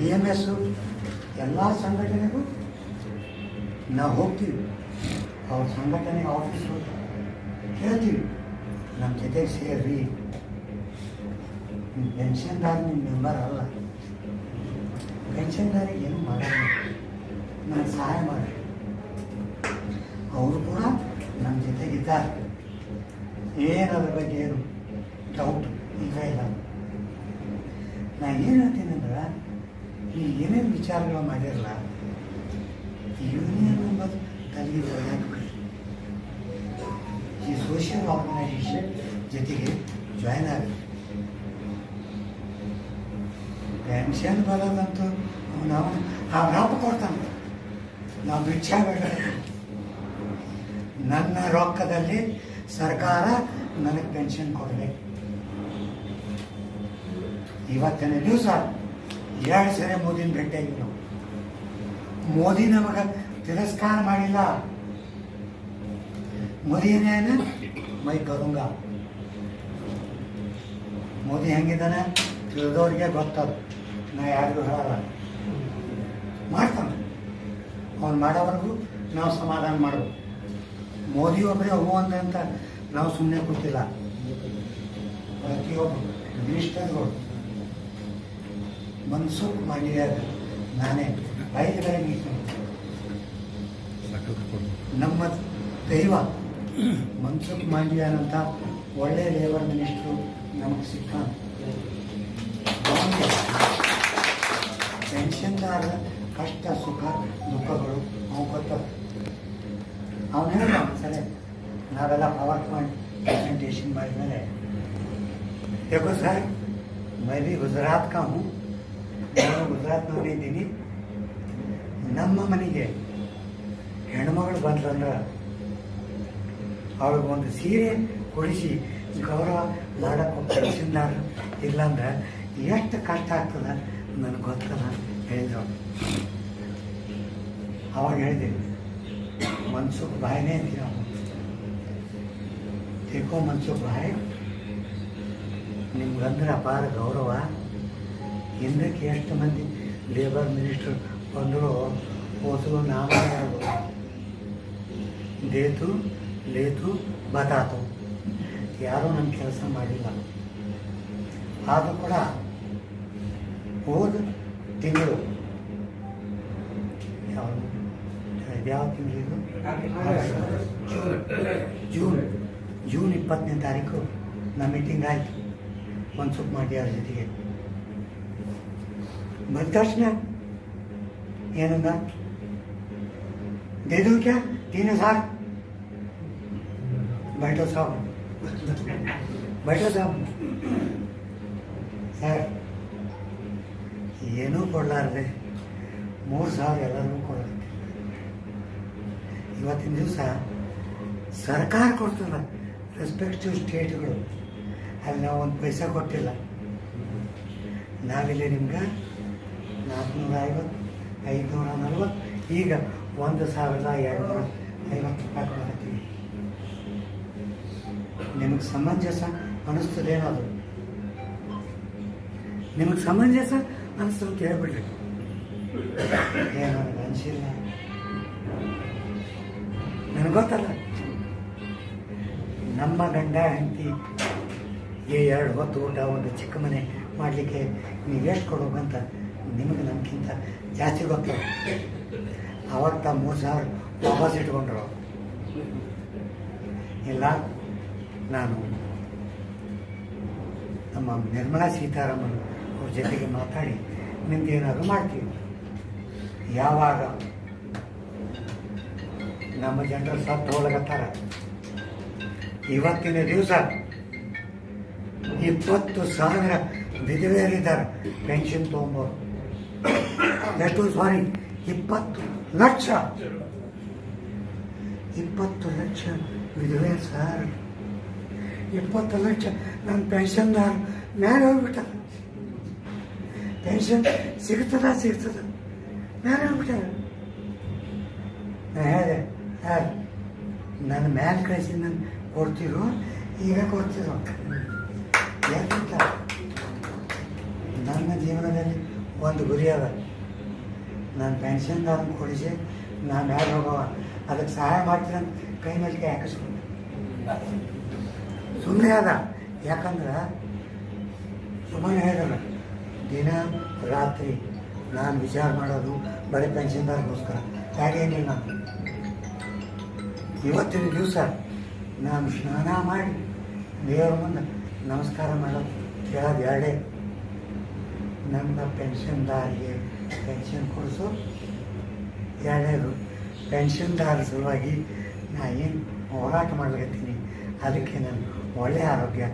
BMS ಎಲ್ಲ ಸಂಘಟನೆಗೂ ನಾವು ಹೋಗ್ತೀವಿ. ಅವ್ರ ಸಂಘಟನೆಗೆ ಆಫೀಸು ಹೇಳ್ತೀವಿ, ನಮ್ಮ ಜೊತೆಗೆ ಸೇರಿ. ಪೆನ್ಷನ್ದಾರ ನಿಮ್ಮ ಮೆಂಬರ್ ಅಲ್ಲ, ಪೆನ್ಷನ್ದಾರಿಗೆ ಏನು ಮಾಡೋಣ, ನನಗೆ ಸಹಾಯ ಮಾಡಿ. ಅವರು ಕೂಡ ನಮ್ಮ ಜೊತೆಗಿದ್ದಾರೆ. ಏನದ್ರ ಬಗ್ಗೆ ಏನು ಡೌಟ್ ಈಗ ಇಲ್ಲ. ನಾನು ಏನು ಹೇಳ್ತೀನಿ ಅಂದ್ರೆ, ಈ ಏನೇನು ವಿಚಾರಗಳು ಮಾಡಿರಲ್ಲ, ಯೂನಿಯನ್ ಅನ್ನೋದು ತಲೆಗೆ ಹಾಕ್ಬಿಡಿ. ಈ ಸೋಷಿಯಲ್ ಆರ್ಗನೈಸೇಷನ್ ಜೊತೆಗೆ ಜಾಯ್ನ್ ಆಗುತ್ತೆ. ಪೆನ್ಷನ್ ಬರೋದಂತೂ ನಾವು ರೊಕ್ಕ ಕೊಡ್ತಾನೆ, ನಾವು ಭಿಕ್ಷಾ ಬೇಡ. ನನ್ನ ರೊಕ್ಕದಲ್ಲಿ ಸರ್ಕಾರ ನನಗೆ ಪೆನ್ಷನ್ ಕೊಡಬೇಕು. ಇವತ್ತಿನ ದಿವಸ 2 ಸರಿ ಮೋದಿನ ಭೇಟಿಯಾಗಿ ನಾವು. ಮೋದಿ ನಮಗೆ ತಿರಸ್ಕಾರ ಮಾಡಿಲ್ಲ. ಮೋದಿ ಏನೇನು ಮೈ ಕರುಂಗ. ಮೋದಿ ಹೆಂಗಿದ್ದಾನೆ ತಿಳಿದವ್ರಿಗೆ ಗೊತ್ತದ, ನಾ ಯಾರಿಗೂ ಹೇಳಲ್ಲ. ಮಾಡ್ತಾನೆ, ಅವ್ನು ಮಾಡೋವರೆಗೂ ನಾವು ಸಮಾಧಾನ ಮಾಡಬೇಕು. ಮೋದಿ ಒಬ್ಬರೇ ಹೂ ಅಂತ ನಾವು ಸುಮ್ಮನೆ ಕೂತಿಲ್ಲ. ಪ್ರತಿಯೊಬ್ಬರು ಮಿನಿಸ್ಟರ್ಗಳು ಮನ್ಸುಖ್ ಮಾಂಡವಿಯಾ, ನಾನೇ 5 ಕಡೆ ಮೀಟಿಂಗ್. ನಮ್ಮ ದೈವ ಮನ್ಸುಖ್ ಮಾಂಡವಿಯಾನಂತ ಒಳ್ಳೆ ಲೇಬರ್ ಮಿನಿಸ್ಟ್ರು ನಮಗೆ ಸಿಕ್ಕ. ಪೆನ್ಷನ್ದಾರರ ಕಷ್ಟ ಸುಖ ದುಃಖಗಳು ಅವ್ನು ಗೊತ್ತದ. ಅವನು ಹೇಳಿದ ಒಂದ್ಸಲ, ನಾವೆಲ್ಲ ಪವರ್ ಪಾಯಿಂಟ್ प्रेजेंटेशन ಮಾಡಿದ್ಮೇಲೆ, देखो सर मैं भी गुजरात का हूँ, ನಾನು ಗುಜರಾತ್ನವನೇ ಇದ್ದೀನಿ. ನಮ್ಮ ಮನೆಗೆ ಹೆಣ್ಮಗಳು ಬಂದ್ರಂದ್ರೆ ಅವ್ರಿಗೆ ಒಂದು ಸೀರೆ ಕೊಡಿಸಿ ಗೌರವ ಮಾಡೋಕ್ಕೆ ಪೆನ್ಷನ್ದಾರ ಇಲ್ಲಾಂದ್ರೆ ಎಷ್ಟು ಕಷ್ಟ ಆಗ್ತದ ನನಗೆ ಗೊತ್ತದ ಹೇಳಿದ್ರು. ಅವಾಗ ಹೇಳಿದೆ, ಮನ್ಸುಖ್ ಭಾಯ್ನೇ ಅಂತೀವಿ ನಾವು. देखो ಮನ್ಸುಖ್ ಭಾಯ್, ನಿಮ್ಗಂದ್ರೆ ಅಪಾರ ಗೌರವ. ಹಿಂದಕ್ಕೆ ಎಷ್ಟು ಮಂದಿ ಲೇಬರ್ ಮಿನಿಸ್ಟರ್ ಬಂದರು ಹೋದ್ರು, ನಾವೇ ದೇತು ಲೇತು ಬತಾತು, ಯಾರೂ ನಮ್ಮ ಕೆಲಸ ಮಾಡಿಲ್ಲ. ಆದರೂ ಕೂಡ ಹೋದ ತಿಂಗಳು ಯಾವ ತಿಂಗಳಿದು ಜೂನ್ 20ನೇ ತಾರೀಕು ನಮ್ಮ ಮೀಟಿಂಗ್ ಆಯಿತು ಮನ್ಸುಖ್ ಮಾಂಡವಿಯಾ ಜೊತೆಗೆ. ಬಂದ ತಕ್ಷಣ ಏನಂದ, दे दूं क्या 3000? बैठो साहब, बैठो साहब. ಸರ್ ಏನೂ ಕೊಡಲಾರ್ದೆ 3000 ಎಲ್ಲರಿಗೂ ಕೊಡೋದು. ಇವತ್ತಿನ ದಿವಸ ಸರ್ಕಾರ ಕೊಡ್ತದ, ರೆಸ್ಪೆಕ್ಟಿವ್ ಸ್ಟೇಟ್ಗಳು. ಅಲ್ಲಿ ನಾವು ಒಂದು ಪೈಸಾ ಕೊಟ್ಟಿಲ್ಲ. ನಾವಿಲ್ಲಿ ನಿಮ್ಗೆ 450, 540, ಈಗ 1250 ರೂಪಾಯಿ ಕೊಡತ್ತೀವಿ. ನಿಮಗೆ ಸಮಂಜಸ ಅನ್ನಿಸ್ತದೇನದು? ನಿಮಗೆ ಸಮಂಜಸ ಅನಿಸ್ತು ಅಂತ ಹೇಳ್ಬಿಡ್ರಿ. ಏನು ನನಗೆ ಅನಿಸಿಲ್ಲ, ನನಗೆ ಗೊತ್ತಲ್ಲ. ನಮ್ಮ ಗಂಡ ಹೆಂಡತಿ 2 ಹೊತ್ತು ಊಟ, ಒಂದು ಚಿಕ್ಕ ಮನೆ ಮಾಡಲಿಕ್ಕೆ ನೀವೆಷ್ಟು ಕೊಡೋಕಂತ ನಿಮಗೆ ನಮಗಿಂತ ಜಾಸ್ತಿ ಗೊತ್ತಲ್ಲ. ಅವತ್ತ 3000 ವಾಪಸ್ ಇಟ್ಕೊಂಡ್ರು. ಇಲ್ಲ, ನಾನು ನಮ್ಮ ನಿರ್ಮಲಾ ಸೀತಾರಾಮನ್ ಅವ್ರ ಜೊತೆಗೆ ಮಾತಾಡಿ ನಿಮ್ಗೆ ಏನಾದರೂ ಮಾಡ್ತೀವಿ. ಯಾವಾಗ ನಮ್ಮ ಜನರು ಸತ್ತು ಹೋಗತ್ತಾರ, ಇವತ್ತಿನ ದಿವಸ 20,000 ವಿಧವೆಯರಿದ್ದಾರೆ ಪೆನ್ಷನ್ ತೊಗೊಂಬೋರು. ಎಷ್ಟು? ಸಾರಿ, 20 ಲಕ್ಷ. 20 ಲಕ್ಷ ವಿಧವೆ ಸರ್. 20 ಲಕ್ಷ ನನ್ನ ಪೆನ್ಷನ್ದಾರ ಮೇಲೆ ಹೋಗ್ಬಿಟ್ಟ. ಪೆನ್ಷನ್ ಸಿಗ್ತದ ಮೇಲೆ ಹೋಗ್ಬಿಟ್ಟ. ನಾನು ಹೇಳಿದೆ, ಸರ್ ನನ್ನ ಮೇಲೆ ಕಳಿಸಿ ನಾನು ಕೊಡ್ತಿರೋ, ಈಗ ಕೊಡ್ತಿರೋ. ಯಾಕಂತ ನನ್ನ ಜೀವನದಲ್ಲಿ ಒಂದು ಗುರಿ ಅದ. ನಾನು ಪೆನ್ಷನ್ದಾರನ ಕೊಡಿಸಿ ನಾನು ಯಾರು ಹೋಗವ ಅದಕ್ಕೆ ಸಹಾಯ ಮಾಡ್ತೀನಿ ಅಂತ ಕೈ ಮೇಲೆ ಕೈ ಹಾಕಿಸ್ಕೊಂಡು ಸುಮ್ಮನೆ ಅದ. ಯಾಕಂದ್ರೆ ಸುಮ್ಮನೆ ಹೇಳಿದ್ರೆ ದಿನ ರಾತ್ರಿ ನಾನು ವಿಚಾರ ಮಾಡೋದು ಬರೀ ಪೆನ್ಷನ್ದಾರಗೋಸ್ಕರ ಯಾರೇನಿಲ್ಲ. ನಾನು ಇವತ್ತಿನ ದಿವಸ ನಾನು ಸ್ನಾನ ಮಾಡಿ ದೇವರ ಮುಂದೆ ನಮಸ್ಕಾರ ಮಾಡೋದು ಕೇಳೋದು ಎರಡೇ, ನನ್ನ ಪೆನ್ಷನ್ದಾರಿಗೆ ಪೆನ್ಷನ್ ಕೊಡಿಸು. ಎರಡನೇದು ಪೆನ್ಷನ್ದಾರ ಸಲುವಾಗಿ ನಾ ಏನು ಹೋರಾಟ ಮಾಡ್ಲಿಕತ್ತೀನಿ ಅದಕ್ಕೆ ನಾನು ಒಳ್ಳೆಯ ಆರೋಗ್ಯ